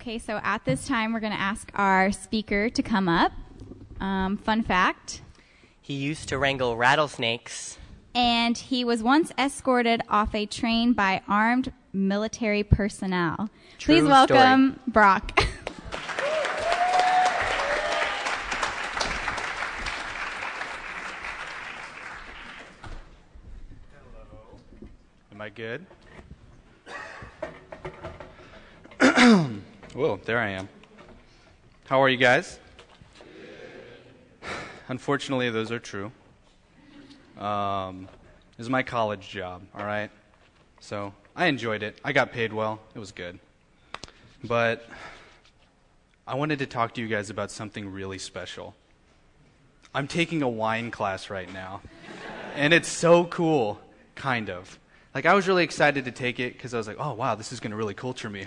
Okay, so at this time, we're going to ask our speaker to come up. Fun fact. He used to wrangle rattlesnakes. And he was once escorted off a train by armed military personnel. True Please welcome story. Brock. Am I good? Whoa, there I am. How are you guys? Unfortunately, those are true. This is my college job, all right? So I enjoyed it. I got paid well. It was good. But I wanted to talk to you guys about something really special. I'm taking a wine class right now, and it's so cool, kind of. Like, I was really excited to take it because I was like, oh, wow, this is going to really culture me.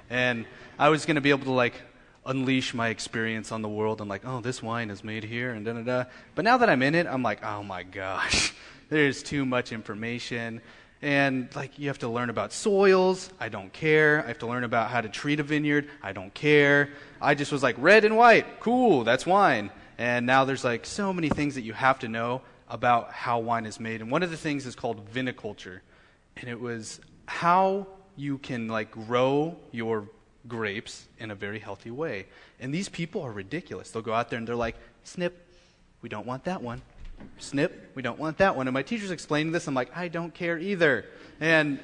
And I was going to be able to, like, unleash my experience on the world and, like, oh, this wine is made here and da-da-da. But now that I'm in it, I'm like, oh, my gosh, there's too much information. And, like, you have to learn about soils. I don't care. I have to learn about how to treat a vineyard. I don't care. I just was like, red and white, cool, that's wine. And now there's, like, so many things that you have to know about how wine is made. And one of the things is called viniculture. And it was how you can, like, grow your grapes in a very healthy way. And these people are ridiculous. They'll go out there and they're like, snip, we don't want that one. Snip, we don't want that one. And my teacher's explaining this. I'm like, I don't care either. And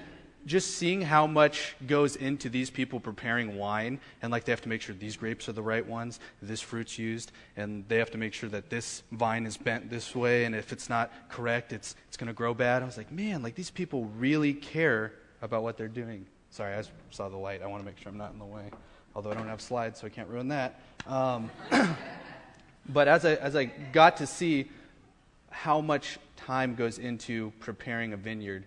just seeing how much goes into these people preparing wine, and like they have to make sure these grapes are the right ones, this fruit's used, and they have to make sure that this vine is bent this way, and if it's not correct, it's going to grow bad. I was like, man, like these people really care about what they're doing. Sorry, I just saw the light. I want to make sure I'm not in the way, although I don't have slides, so I can't ruin that. But as I got to see how much time goes into preparing a vineyard,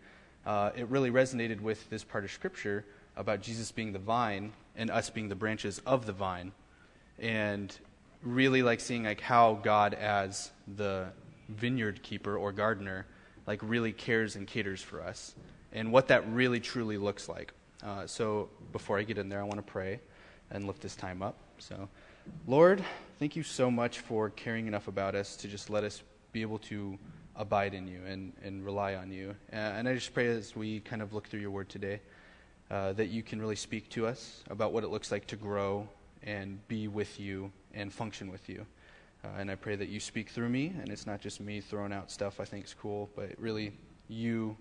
it really resonated with this part of Scripture about Jesus being the vine and us being the branches of the vine. And really like seeing like how God as the vineyard keeper or gardener like really cares and caters for us and what that really truly looks like. So before I get in there, I want to pray and lift this time up. So Lord, thank you so much for caring enough about us to just let us be able to abide in you and rely on you. And I just pray as we kind of look through your word today, that you can really speak to us about what it looks like to grow and be with you and function with you. And I pray that you speak through me, and it's not just me throwing out stuff I think is cool, but really you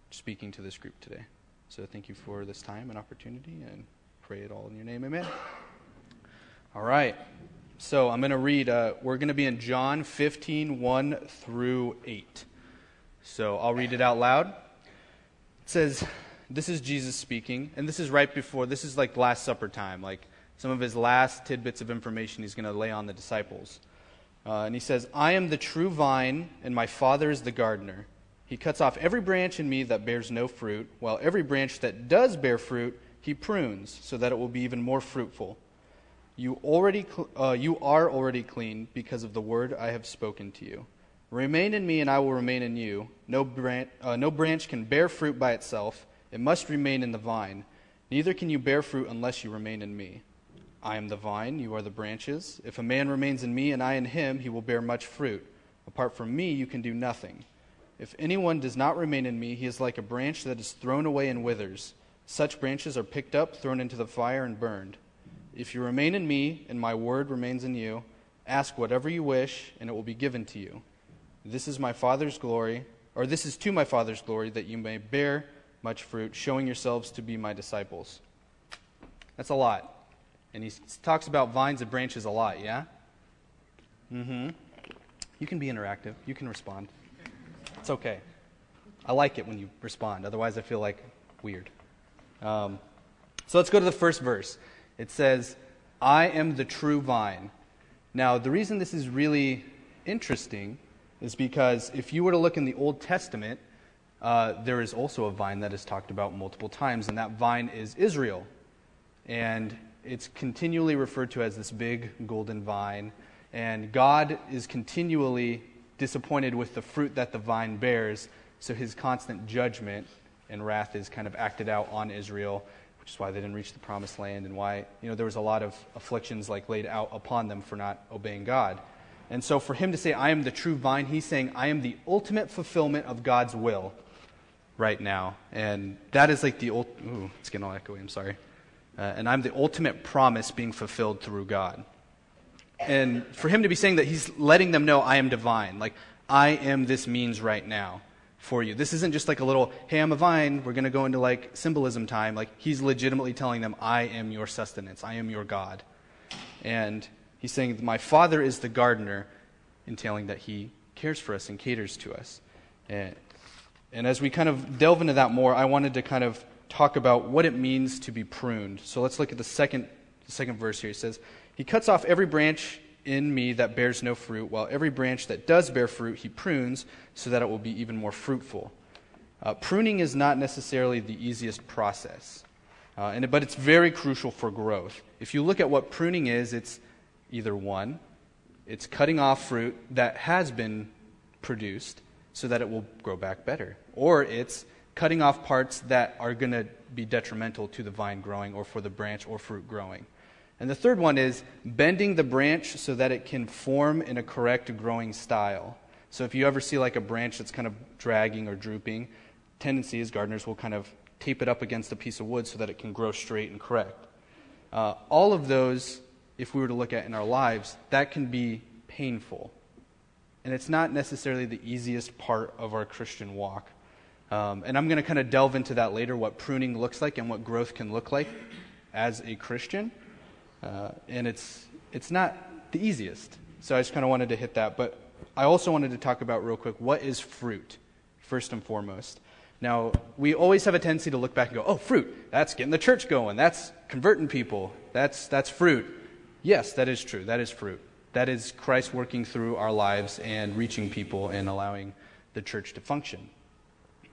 speaking to this group today. So thank you for this time and opportunity, and pray it all in your name. Amen. All right. So I'm going to read, we're going to be in John 15, 1 through 8. So I'll read it out loud. It says, this is Jesus speaking, and this is right before, this is like Last Supper time, like some of his last tidbits of information he's going to lay on the disciples. And he says, I am the true vine, and my Father is the gardener. He cuts off every branch in me that bears no fruit, while every branch that does bear fruit, he prunes, so that it will be even more fruitful. You are already clean because of the word I have spoken to you. Remain in me, and I will remain in you. No branch can bear fruit by itself. It must remain in the vine. Neither can you bear fruit unless you remain in me. I am the vine, you are the branches. If a man remains in me and I in him, he will bear much fruit. Apart from me, you can do nothing. If anyone does not remain in me, he is like a branch that is thrown away and withers. Such branches are picked up, thrown into the fire, and burned. If you remain in me, and my word remains in you, ask whatever you wish, and it will be given to you. This is my Father's glory, or this is to my Father's glory, that you may bear much fruit, showing yourselves to be my disciples. That's a lot. And he talks about vines and branches a lot, yeah? You can be interactive. You can respond. It's okay. I like it when you respond. Otherwise, I feel like weird. So let's go to the first verse. It says, I am the true vine. Now, the reason this is really interesting is because if you were to look in the Old Testament, there is also a vine that is talked about multiple times, and that vine is Israel. And it's continually referred to as this big golden vine, and God is continually disappointed with the fruit that the vine bears, so his constant judgment and wrath is kind of acted out on Israel, which is why they didn't reach the promised land and why, there was a lot of afflictions like laid out upon them for not obeying God. And so for him to say, I am the true vine, he's saying, I am the ultimate fulfillment of God's will right now. And that is like it's getting all echoey, I'm sorry. And I'm the ultimate promise being fulfilled through God. And for him to be saying that, he's letting them know, I am divine. Like, I am this means right now for you. This isn't just like a little, hey, I'm a vine, we're going to go into like symbolism time. Like, he's legitimately telling them, I am your sustenance. I am your God. And he's saying, my Father is the gardener, entailing that he cares for us and caters to us. And as we kind of delve into that more, I wanted to kind of talk about what it means to be pruned. So let's look at the second verse here. It says, he cuts off every branch in me that bears no fruit, while every branch that does bear fruit he prunes so that it will be even more fruitful. Pruning is not necessarily the easiest process, but it's very crucial for growth. If you look at what pruning is, it's either one, it's cutting off fruit that has been produced so that it will grow back better, or it's cutting off parts that are going to be detrimental to the vine growing or for the branch or fruit growing. And the third one is bending the branch so that it can form in a correct growing style. So if you ever see like a branch that's kind of dragging or drooping, tendency is gardeners will kind of tape it up against a piece of wood so that it can grow straight and correct. All of those, if we were to look at in our lives, that can be painful. And it's not necessarily the easiest part of our Christian walk. And I'm going to kind of delve into that later, what pruning looks like and what growth can look like as a Christian. And it's not the easiest. So I just kind of wanted to hit that. But I also wanted to talk about real quick, what is fruit, first and foremost. Now, we always have a tendency to look back and go, oh, fruit, that's getting the church going. That's converting people. That's fruit. Yes, that is true. That is fruit. That is Christ working through our lives and reaching people and allowing the church to function.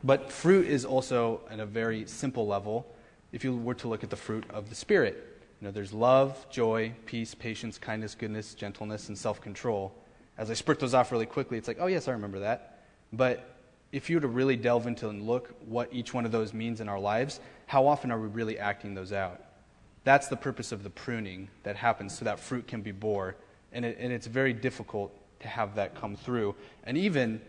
But fruit is also, at a very simple level, if you were to look at the fruit of the Spirit. There's love, joy, peace, patience, kindness, goodness, gentleness, and self-control. As I spurt those off really quickly, it's like, oh yes, I remember that. But if you were to really delve into and look what each one of those means in our lives, how often are we really acting those out? That's the purpose of the pruning that happens so that fruit can be bore. And it's very difficult to have that come through. And even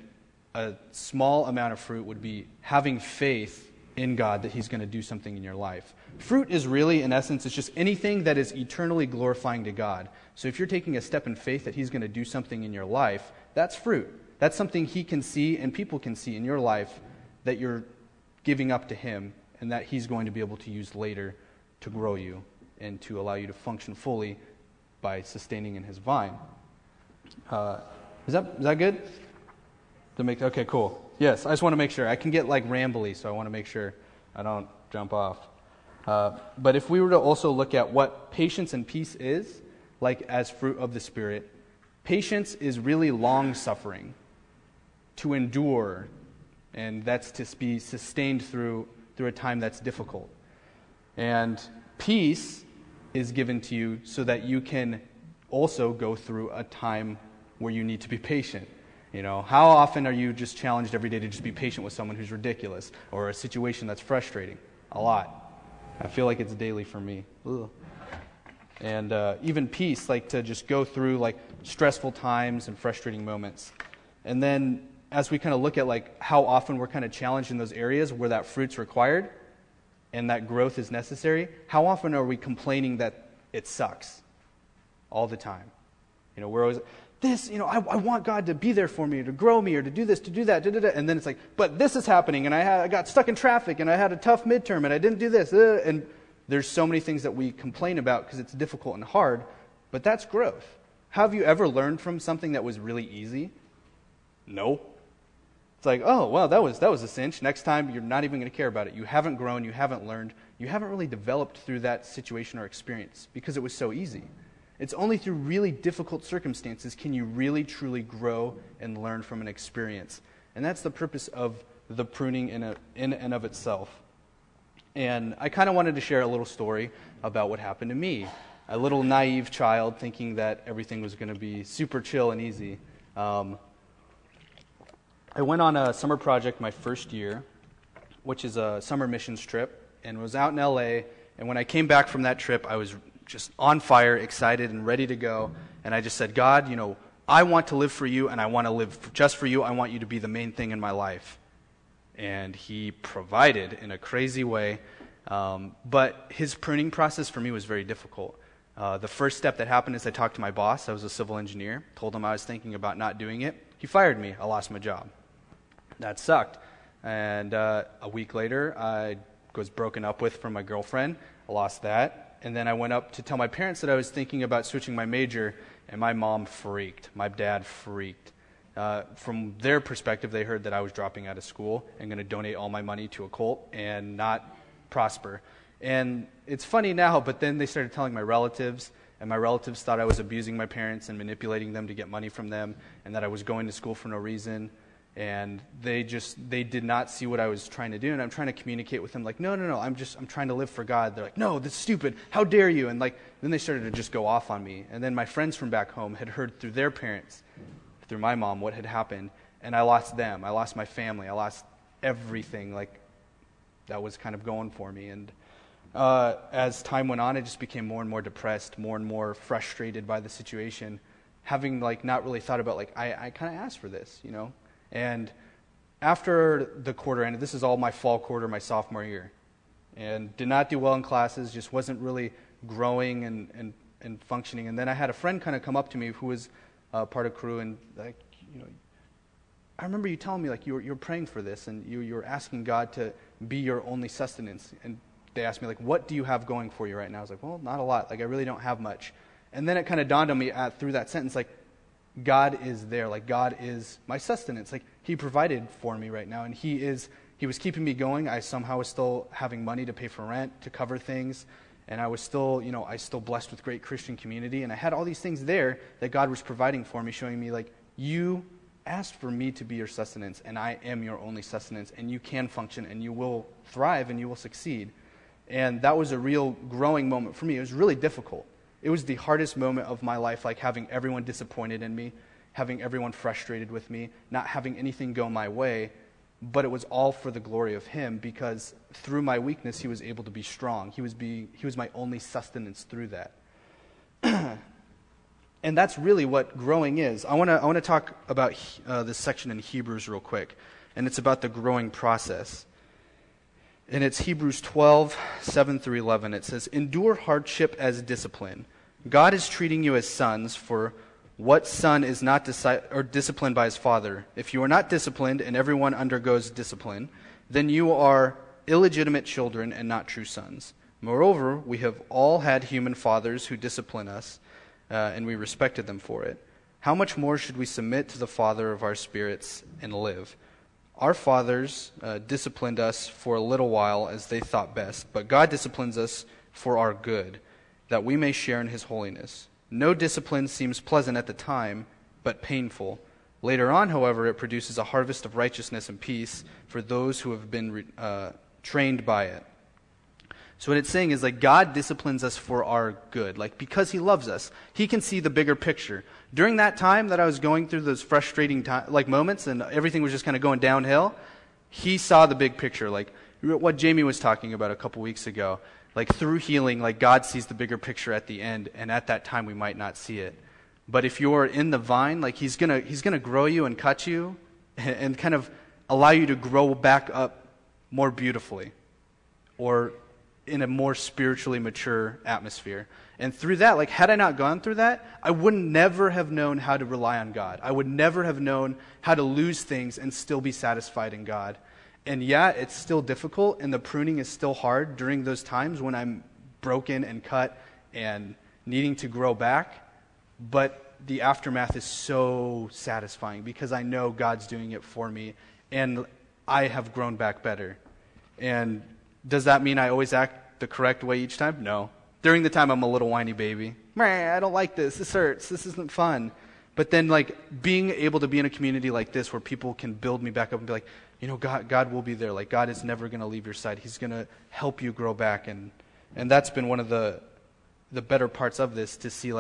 a small amount of fruit would be having faith in God that he's going to do something in your life. Fruit is really, in essence, it's just anything that is eternally glorifying to God. So if you're taking a step in faith that he's going to do something in your life, that's fruit. That's something he can see and people can see in your life that you're giving up to him and that he's going to be able to use later to grow you and to allow you to function fully by sustaining in his vine. Is that good? Okay, cool. Yes, I just want to make sure. I can get like rambly, so I want to make sure I don't jump off. But if we were to also look at what patience and peace is, like as fruit of the Spirit, patience is really long-suffering, to endure, and that's to be sustained through a time that's difficult. And peace is given to you so that you can also go through a time where you need to be patient. How often are you just challenged every day to just be patient with someone who's ridiculous or a situation that's frustrating? A lot. I feel like it's daily for me. Ugh. And even peace, like to just go through like stressful times and frustrating moments. And then as we kind of look at like how often we're kind of challenged in those areas where that fruit's required and that growth is necessary, how often are we complaining that it sucks all the time? We're always, I want God to be there for me, or to grow me, or to do this, to do that, and then it's like, but this is happening, and I got stuck in traffic, and I had a tough midterm, and I didn't do this, and there's so many things that we complain about because it's difficult and hard, but that's growth. Have you ever learned from something that was really easy? No. It's like, oh, well, that was a cinch. Next time, you're not even going to care about it. You haven't grown, you haven't learned, you haven't really developed through that situation or experience because it was so easy. It's only through really difficult circumstances can you really, truly grow and learn from an experience. And that's the purpose of the pruning in and of itself. And I kind of wanted to share a little story about what happened to me. A little naive child thinking that everything was going to be super chill and easy. I went on a summer project my first year, which is a summer missions trip, and was out in LA, And when I came back from that trip, I was just on fire, excited, and ready to go. And I just said, God, I want to live for you, and I want to live just for you. I want you to be the main thing in my life. And he provided in a crazy way. But his pruning process for me was very difficult. The first step that happened is I talked to my boss. I was a civil engineer. Told him I was thinking about not doing it. He fired me. I lost my job. That sucked. And a week later, I was broken up with from my girlfriend. I lost that. And then I went up to tell my parents that I was thinking about switching my major, and my mom freaked. My dad freaked. From their perspective, they heard that I was dropping out of school and going to donate all my money to a cult and not prosper. And it's funny now, but then they started telling my relatives, and my relatives thought I was abusing my parents and manipulating them to get money from them, and that I was going to school for no reason. And they did not see what I was trying to do, and I'm trying to communicate with them like, no, I'm trying to live for God. They're like, no, that's stupid. How dare you? And then they started to just go off on me. And then my friends from back home had heard through their parents, through my mom, what had happened, and I lost them. I lost my family. I lost everything. That was kind of going for me. And as time went on, I just became more and more depressed, more and more frustrated by the situation, having not really thought about I kind of asked for this, And after the quarter ended, this is all my fall quarter, my sophomore year, and did not do well in classes, just wasn't really growing and functioning. And then I had a friend kind of come up to me who was part of crew, and I remember you telling me you're praying for this, and you're asking God to be your only sustenance. And they asked me what do you have going for you right now? I was like, well, not a lot. I really don't have much. And then it kind of dawned on me through that sentence, God is there. God is my sustenance. He provided for me right now, and He was keeping me going. I somehow was still having money to pay for rent, to cover things, and I was still, still blessed with great Christian community, and I had all these things there that God was providing for me, showing me you asked for me to be your sustenance, and I am your only sustenance, and you can function, and you will thrive, and you will succeed. And that was a real growing moment for me. It was really difficult. It was the hardest moment of my life, having everyone disappointed in me, having everyone frustrated with me, not having anything go my way, but it was all for the glory of Him, because through my weakness, He was able to be strong. He was my only sustenance through that. And that's really what growing is. I want to talk about this section in Hebrews real quick, and it's about the growing process. And it's Hebrews 12, 7 through 11. It says, endure hardship as discipline. God is treating you as sons, for what son is not disciplined by his father? If you are not disciplined, and everyone undergoes discipline, then you are illegitimate children and not true sons. Moreover, we have all had human fathers who discipline us, and we respected them for it. How much more should we submit to the Father of our spirits and live? Our fathers disciplined us for a little while as they thought best, but God disciplines us for our good, that we may share in His holiness. No discipline seems pleasant at the time, but painful. Later on, however, it produces a harvest of righteousness and peace for those who have been trained by it. So what it's saying is God disciplines us for our good, because He loves us. He can see the bigger picture. During that time that I was going through those frustrating moments and everything was just kind of going downhill, He saw the big picture, what Jamie was talking about a couple weeks ago. Through healing, God sees the bigger picture at the end, and at that time we might not see it. But if you're in the vine, He's gonna grow you and cut you and kind of allow you to grow back up more beautifully, or in a more spiritually mature atmosphere. And through that, had I not gone through that, I would never have known how to rely on God. I would never have known how to lose things and still be satisfied in God. And yeah, it's still difficult, and the pruning is still hard during those times when I'm broken and cut and needing to grow back. But the aftermath is so satisfying because I know God's doing it for me, and I have grown back better. And does that mean I always act the correct way each time? No. During the time, I'm a little whiny baby. I don't like this. This hurts. This isn't fun. But then, being able to be in a community like this where people can build me back up and be like, God will be there. God is never going to leave your side. He's going to help you grow back. And that's been one of the better parts of this, to see,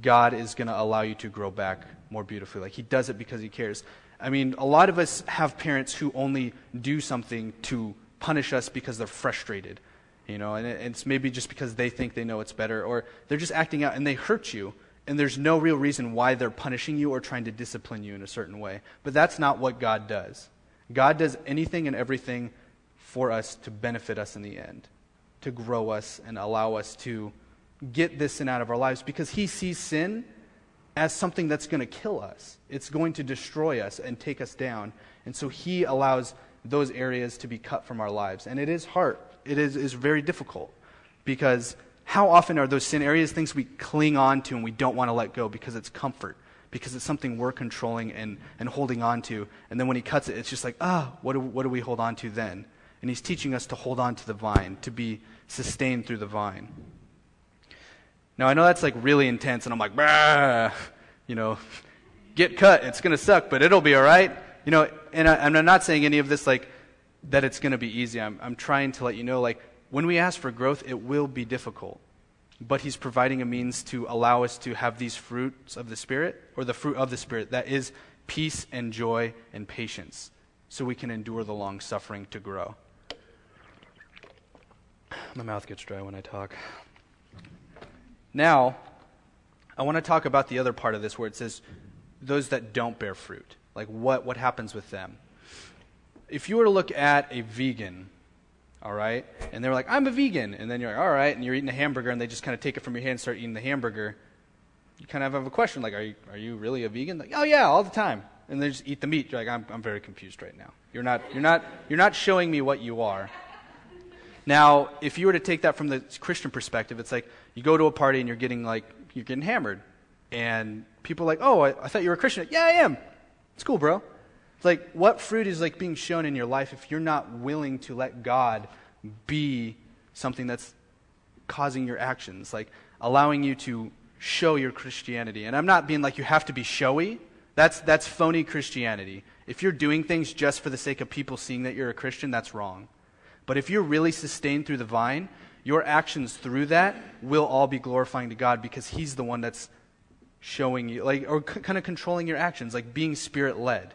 God is going to allow you to grow back more beautifully. He does it because He cares. I mean, a lot of us have parents who only do something to punish us because they're frustrated. And it's maybe just because they think they know it's better, or they're just acting out and they hurt you, and there's no real reason why they're punishing you or trying to discipline you in a certain way. But that's not what God does. God does anything and everything for us to benefit us in the end, to grow us and allow us to get this sin out of our lives, because he sees sin as something that's going to kill us. It's going to destroy us and take us down. And so he allows those areas to be cut from our lives. And it is hard. It is very difficult, because how often are those sin areas things we cling on to and we don't want to let go because it's comfort, because it's something we're controlling and holding on to. And then when he cuts it, it's just like, what do we hold on to then? And he's teaching us to hold on to the vine, to be sustained through the vine. Now, I know that's like really intense, and I'm like, bah, get cut. It's going to suck, but it'll be all right. And I'm not saying any of this like that it's going to be easy. I'm trying to let you know, like, when we ask for growth, it will be difficult. But he's providing a means to allow us to have these fruits of the Spirit, or the fruit of the Spirit, that is peace and joy and patience, so we can endure the long suffering to grow. My mouth gets dry when I talk. Now, I want to talk about the other part of this where it says those that don't bear fruit. Like what happens with them? If you were to look at a vegan, all right, and they're like, I'm a vegan, and then you're like, all right, and you're eating a hamburger, and they just kind of take it from your hand and start eating the hamburger, you kind of have a question, like, are you really a vegan? Like, oh yeah, all the time. And they just eat the meat. You're like, I'm very confused right now. You're not showing me what you are. Now, if you were to take that from the Christian perspective, it's like you go to a party and you're getting hammered, and people are like, oh, I thought you were a Christian. Like, yeah, I am. It's cool, bro. It's like, what fruit is like being shown in your life if you're not willing to let God be something that's causing your actions, like allowing you to show your Christianity? And I'm not being like you have to be showy. That's phony Christianity. If you're doing things just for the sake of people seeing that you're a Christian, that's wrong. But if you're really sustained through the vine, your actions through that will all be glorifying to God, because he's the one that's showing you, or kind of controlling your actions, like being Spirit-led.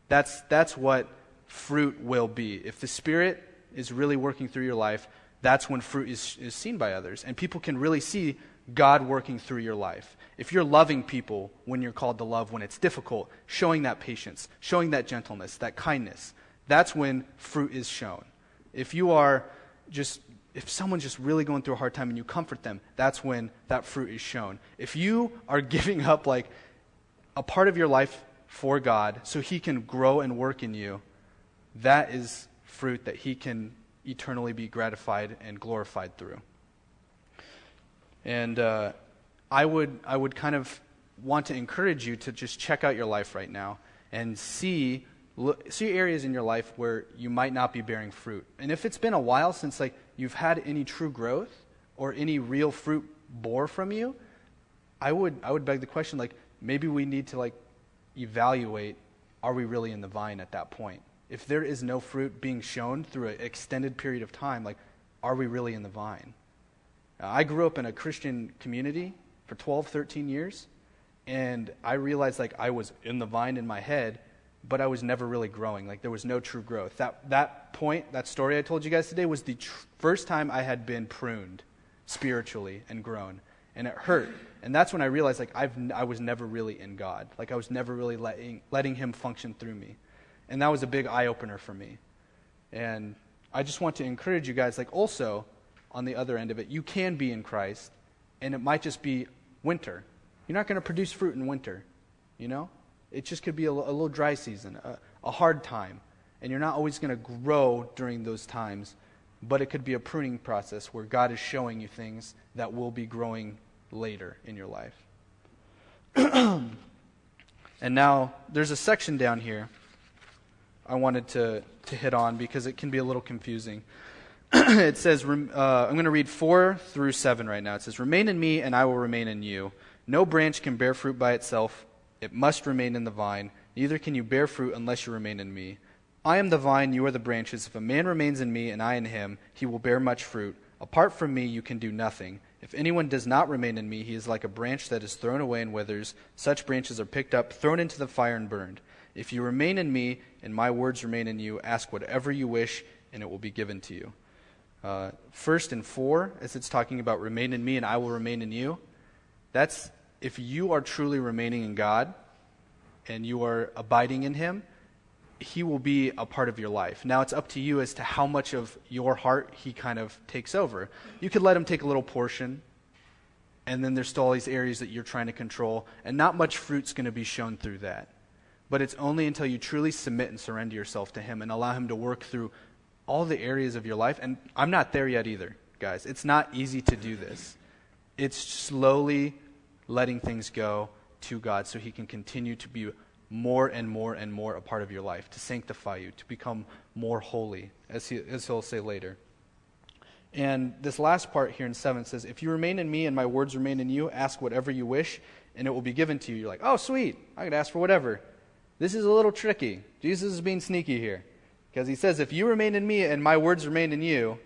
That's what fruit will be. If the Spirit is really working through your life, that's when fruit is seen by others. And people can really see God working through your life. If you're loving people when you're called to love, when it's difficult, showing that patience, showing that gentleness, that kindness, that's when fruit is shown. If someone's just really going through a hard time and you comfort them, that's when that fruit is shown. If you are giving up like a part of your life for God so he can grow and work in you, that is fruit that he can eternally be gratified and glorified through. And I would kind of want to encourage you to just check out your life right now and see areas in your life where you might not be bearing fruit. And if it's been a while since like you've had any true growth or any real fruit bore from you, I would beg the question, like, maybe we need to like evaluate, are we really in the vine at that point? If there is no fruit being shown through an extended period of time, like, are we really in the vine? I grew up in a Christian community for 12, 13 years, and I realized like I was in the vine in my head, but I was never really growing. Like, there was no true growth. That story I told you guys today was the first time I had been pruned spiritually and grown, and it hurt. And that's when I realized like I was never really in God. Like, I was never really letting him function through me. And that was a big eye-opener for me. And I just want to encourage you guys, like, also, on the other end of it, you can be in Christ, and it might just be winter. You're not going to produce fruit in winter, It just could be a little dry season, a hard time. And you're not always going to grow during those times, but it could be a pruning process where God is showing you things that will be growing later in your life. And now, there's a section down here I wanted to hit on because it can be a little confusing. It says, I'm going to read 4 through 7 right now. It says, "Remain in me, and I will remain in you. No branch can bear fruit by itself. It must remain in the vine. Neither can you bear fruit unless you remain in me. I am the vine, you are the branches. If a man remains in me, and I in him, he will bear much fruit. Apart from me, you can do nothing. If anyone does not remain in me, he is like a branch that is thrown away and withers. Such branches are picked up, thrown into the fire, and burned. If you remain in me, and my words remain in you, ask whatever you wish, and it will be given to you." 1 and 4, as it's talking about remain in me and I will remain in you, that's if you are truly remaining in God and you are abiding in him, he will be a part of your life. Now it's up to you as to how much of your heart he kind of takes over. You could let him take a little portion, and then there's still all these areas that you're trying to control, and not much fruit's going to be shown through that. But it's only until you truly submit and surrender yourself to him and allow him to work through all the areas of your life. And I'm not there yet either, guys. It's not easy to do this. It's slowly letting things go to God so he can continue to be more and more and more a part of your life, to sanctify you, to become more holy, as he'll say later. And this last part here in 7 says, if you remain in me and my words remain in you, ask whatever you wish, and it will be given to you. You're like, oh, sweet, I could ask for whatever. This is a little tricky. Jesus is being sneaky here. Because he says, if you remain in me and my words remain in you,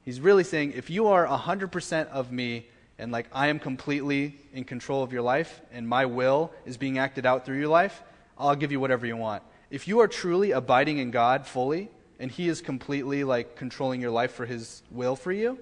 he's really saying, if you are 100% of me and like I am completely in control of your life and my will is being acted out through your life, I'll give you whatever you want. If you are truly abiding in God fully and he is completely like controlling your life for his will for you,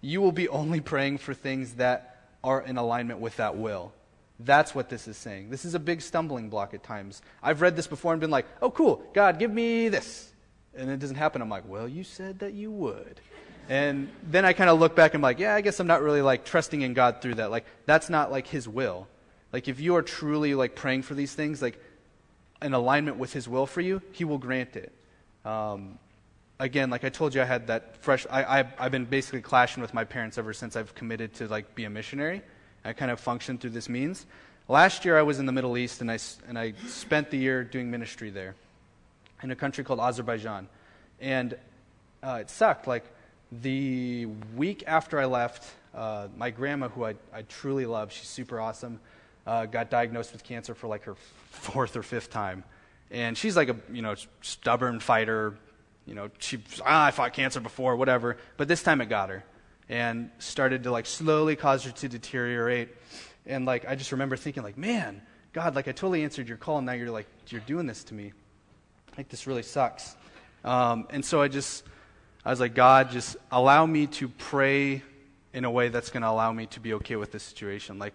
you will be only praying for things that are in alignment with that will. That's what this is saying. This is a big stumbling block at times. I've read this before and been like, oh cool, God, give me this. And it doesn't happen. I'm like, well, you said that you would. And then I kind of look back and I'm like, yeah, I guess I'm not really like trusting in God through that. Like, that's not like his will. Like, if you are truly like praying for these things, like in alignment with his will for you, he will grant it. Again, like I told you, I had that I've been basically clashing with my parents ever since I've committed to like be a missionary. I kind of functioned through this means. Last year I was in the Middle East and I spent the year doing ministry there in a country called Azerbaijan. And it sucked. Like, the week after I left, my grandma, who I truly love, she's super awesome, got diagnosed with cancer for like her 4th or 5th time. And she's like a, stubborn fighter. I fought cancer before, whatever. But this time it got her. And started to like slowly cause her to deteriorate. And like, I just remember thinking like, man, God, like I totally answered your call and now you're doing this to me. Like, this really sucks. And so I was like, God, just allow me to pray in a way that's going to allow me to be okay with this situation. Like,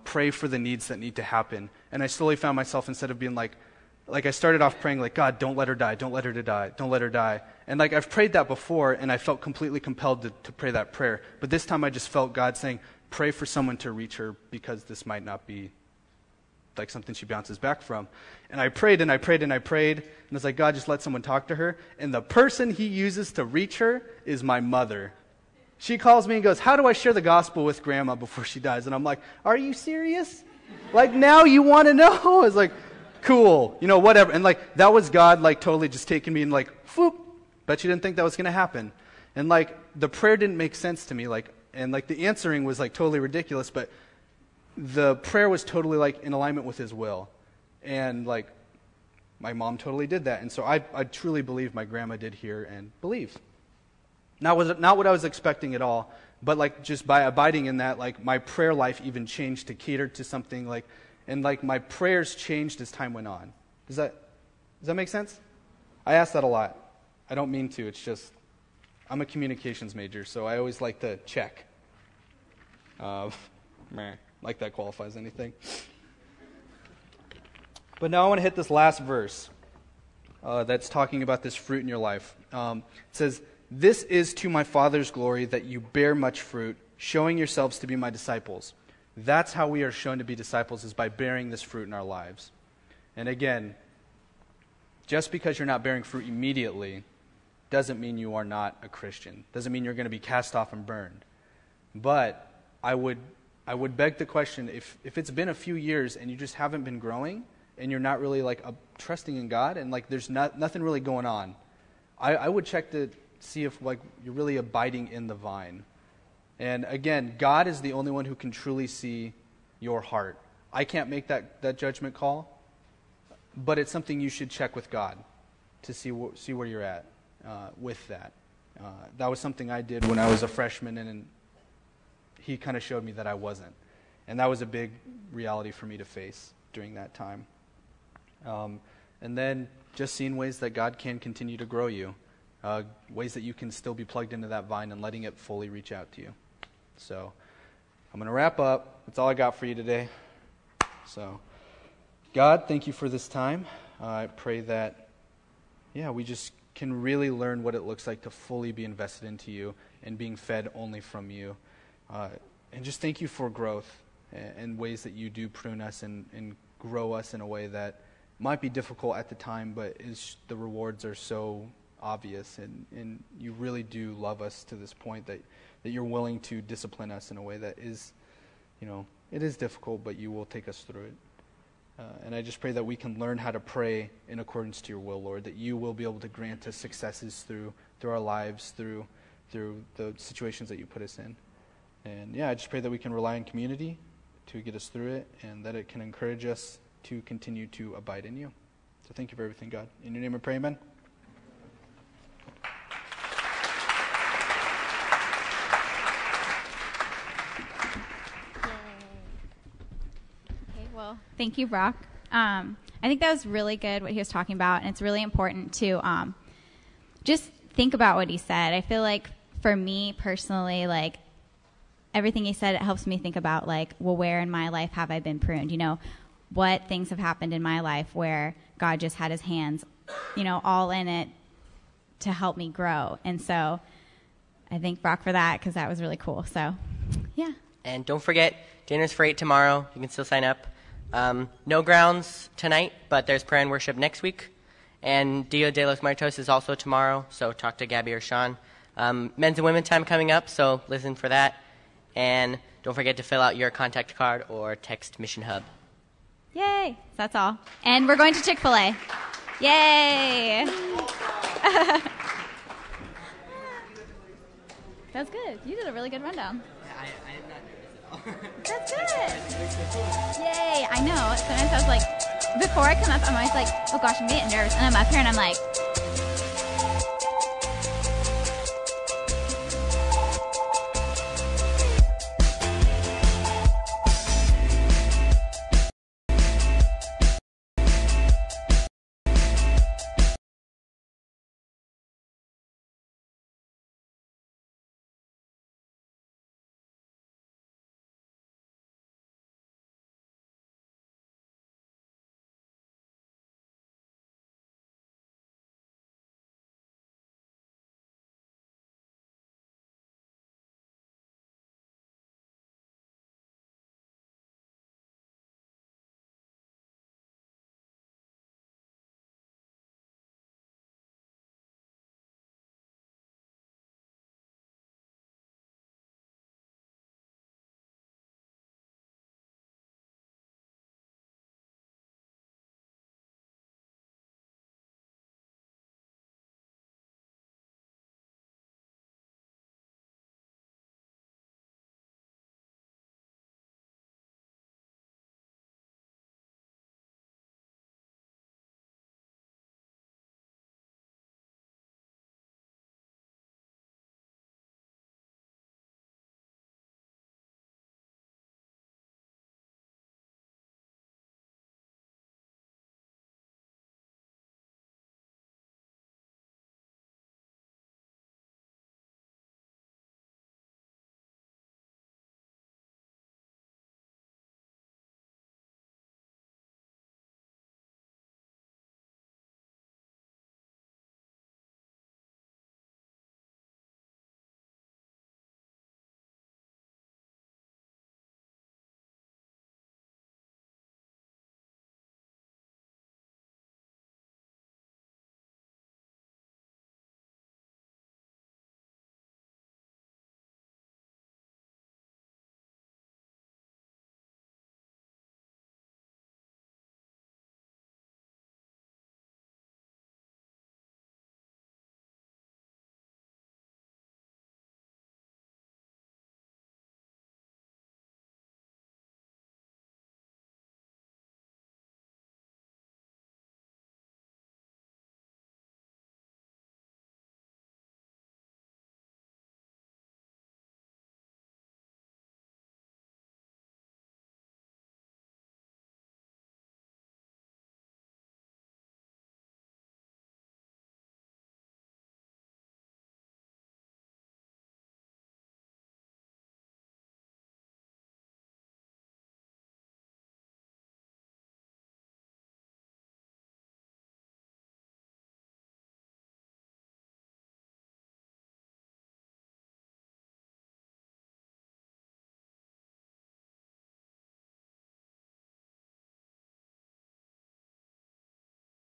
pray for the needs that need to happen. And I slowly found myself, instead of being like I started off praying like, God, don't let her die, don't let her die, don't let her die. And like, I've prayed that before, and I felt completely compelled to pray that prayer. But this time I just felt God saying, pray for someone to reach her, because this might not be like something she bounces back from. And I prayed and I prayed and I prayed, and I was like, God, just let someone talk to her. And the person he uses to reach her is my mother. She calls me and goes, how do I share the gospel with grandma before she dies? And I'm like, are you serious? Like, now you want to know? I was like, cool, whatever. And like, that was God like totally just taking me and like, whoop, bet you didn't think that was going to happen. And like, the prayer didn't make sense to me, like, and like the answering was like totally ridiculous, but the prayer was totally like in alignment with his will. And like, my mom totally did that. And so I truly believe my grandma did hear and believe. Not what I was expecting at all, but like just by abiding in that, like my prayer life even changed to cater to something like, and like my prayers changed as time went on. Does that make sense? I ask that a lot. I don't mean to. It's just, I'm a communications major, so I always like to check. Like that qualifies anything. But now I want to hit this last verse that's talking about this fruit in your life. It says, this is to my Father's glory that you bear much fruit, showing yourselves to be my disciples. That's how we are shown to be disciples, is by bearing this fruit in our lives. And again, just because you're not bearing fruit immediately doesn't mean you are not a Christian. Doesn't mean you're going to be cast off and burned. But I would beg the question, if it's been a few years and you just haven't been growing and you're not really like trusting in God and like there's nothing really going on, I would check to see if like you're really abiding in the vine. And again, God is the only one who can truly see your heart. I can't make that judgment call, but it's something you should check with God to see where you're at with that. That was something I did when I was a freshman, and he kind of showed me that I wasn't. And that was a big reality for me to face during that time. And then just seeing ways that God can continue to grow you. ways that you can still be plugged into that vine and letting it fully reach out to you. So I'm going to wrap up. That's all I got for you today. So God, thank you for this time. I pray that, we just can really learn what it looks like to fully be invested into you and being fed only from you. And just thank you for growth and ways that you do prune us and grow us in a way that might be difficult at the time, but the rewards are so obvious, and you really do love us to this point that you're willing to discipline us in a way that is, it is difficult, but you will take us through it. And I just pray that we can learn how to pray in accordance to your will, Lord, that you will be able to grant us successes through our lives, through the situations that you put us in. And I just pray that we can rely on community to get us through it, and that it can encourage us to continue to abide in you. So thank you for everything, God. In your name I pray, amen. Thank you, Brock. I think that was really good what he was talking about, and it's really important to just think about what he said. I feel like for me personally, like everything he said, it helps me think about where in my life have I been pruned? What things have happened in my life where God just had his hands, all in it to help me grow. And so I thank Brock for that, because that was really cool. So, yeah. And don't forget, dinner's for 8 tomorrow. You can still sign up. No grounds tonight, but there's prayer and worship next week. And Dia de los Muertos is also tomorrow, so talk to Gabby or Sean. Men's and women's time coming up, so listen for that. And don't forget to fill out your contact card or text Mission Hub. Yay! That's all. And we're going to Chick-fil-A. Yay! That's good. You did a really good rundown. I did not nervous at all. That's good. Yay! I know. Sometimes I was like, before I come up, I'm always like, oh gosh, I'm getting nervous. And I'm up here and I'm like,